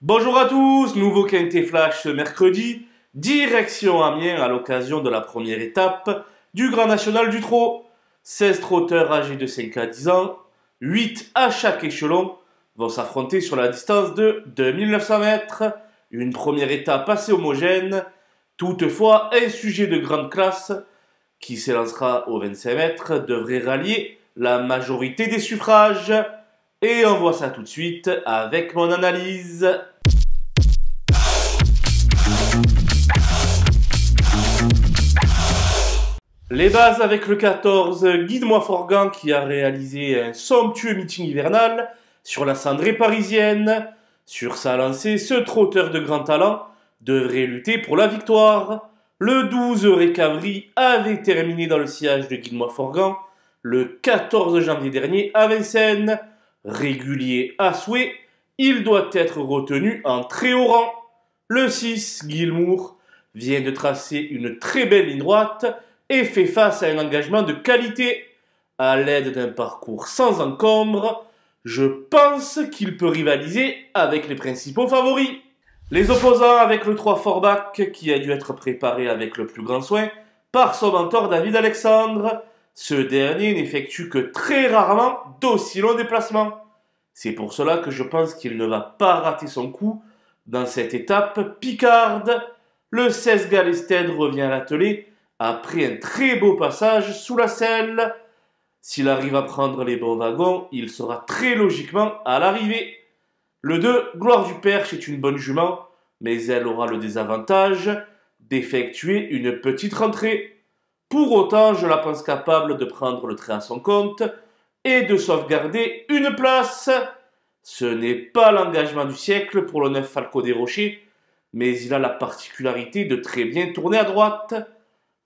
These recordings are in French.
Bonjour à tous, nouveau Quintet Flash ce mercredi, direction Amiens à l'occasion de la première étape du Grand National du Trot. 16 trotteurs âgés de 5 à 10 ans, 8 à chaque échelon, vont s'affronter sur la distance de 2900 mètres. Une première étape assez homogène, toutefois un sujet de grande classe qui s'élancera aux 25 mètres devrait rallier la majorité des suffrages. Et on voit ça tout de suite avec mon analyse. Les bases avec le 14, Guide-moi Forgan qui a réalisé un somptueux meeting hivernal sur la cendrée parisienne. Sur sa lancée, ce trotteur de grand talent devrait lutter pour la victoire. Le 12, Récavry avait terminé dans le sillage de Guide-moi Forgan le 14 janvier dernier à Vincennes. Régulier à souhait, il doit être retenu en très haut rang. Le 6, Guilmour, vient de tracer une très belle ligne droite et fait face à un engagement de qualité. À l'aide d'un parcours sans encombre, je pense qu'il peut rivaliser avec les principaux favoris. Les opposants avec le 3 Forbach qui a dû être préparé avec le plus grand soin par son mentor David Alexandre. Ce dernier n'effectue que très rarement d'aussi longs déplacements. C'est pour cela que je pense qu'il ne va pas rater son coup dans cette étape picarde. Le 16 Galested revient à l'attelé après un très beau passage sous la selle. S'il arrive à prendre les bons wagons, il sera très logiquement à l'arrivée. Le 2, Gloire du Perche est une bonne jument, mais elle aura le désavantage d'effectuer une petite rentrée. Pour autant, je la pense capable de prendre le trait à son compte et de sauvegarder une place. Ce n'est pas l'engagement du siècle pour le 9 Falco des Rochers, mais il a la particularité de très bien tourner à droite.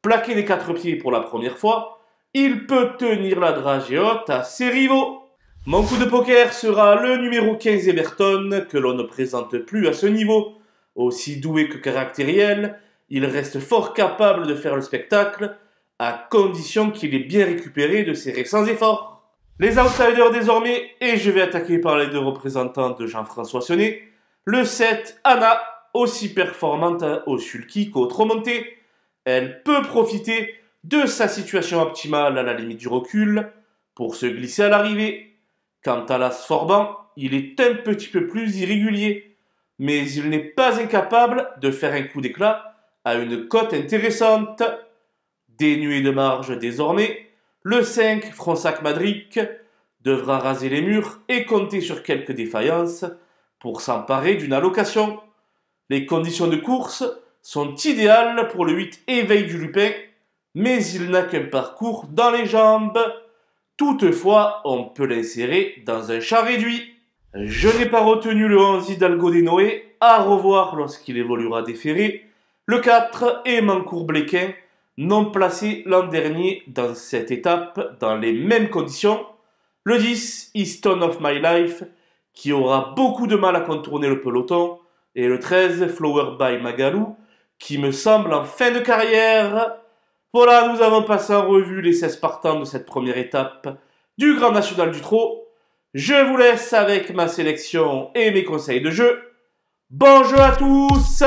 Plaqué des 4 pieds pour la première fois, il peut tenir la dragée haute à ses rivaux. Mon coup de poker sera le numéro 15 Eberton, que l'on ne présente plus à ce niveau. Aussi doué que caractériel, il reste fort capable de faire le spectacle, à condition qu'il ait bien récupéré de ses récents efforts. Les outsiders désormais, et je vais attaquer par les deux représentants de Jean-François Sionnet. Le 7, Anna, aussi performante au sulky qu'au trot monté. Elle peut profiter de sa situation optimale à la limite du recul pour se glisser à l'arrivée. Quant à l'As Forban, il est un petit peu plus irrégulier, mais il n'est pas incapable de faire un coup d'éclat à une cote intéressante. Dénué de marge désormais, le 5, Fronsac-Madric, devra raser les murs et compter sur quelques défaillances pour s'emparer d'une allocation. Les conditions de course sont idéales pour le 8 Éveil du Lupin, mais il n'a qu'un parcours dans les jambes. Toutefois, on peut l'insérer dans un char réduit. Je n'ai pas retenu le 11 Hidalgo des Noé, à revoir lorsqu'il évoluera déféré. Le 4 Emancourt-Bléquin, non placé l'an dernier dans cette étape dans les mêmes conditions. Le 10, Easton of My Life, qui aura beaucoup de mal à contourner le peloton. Et le 13, Flower by Magalou, qui me semble en fin de carrière. Voilà, nous avons passé en revue les 16 partants de cette première étape du Grand National du Trot. Je vous laisse avec ma sélection et mes conseils de jeu. Bon jeu à tous!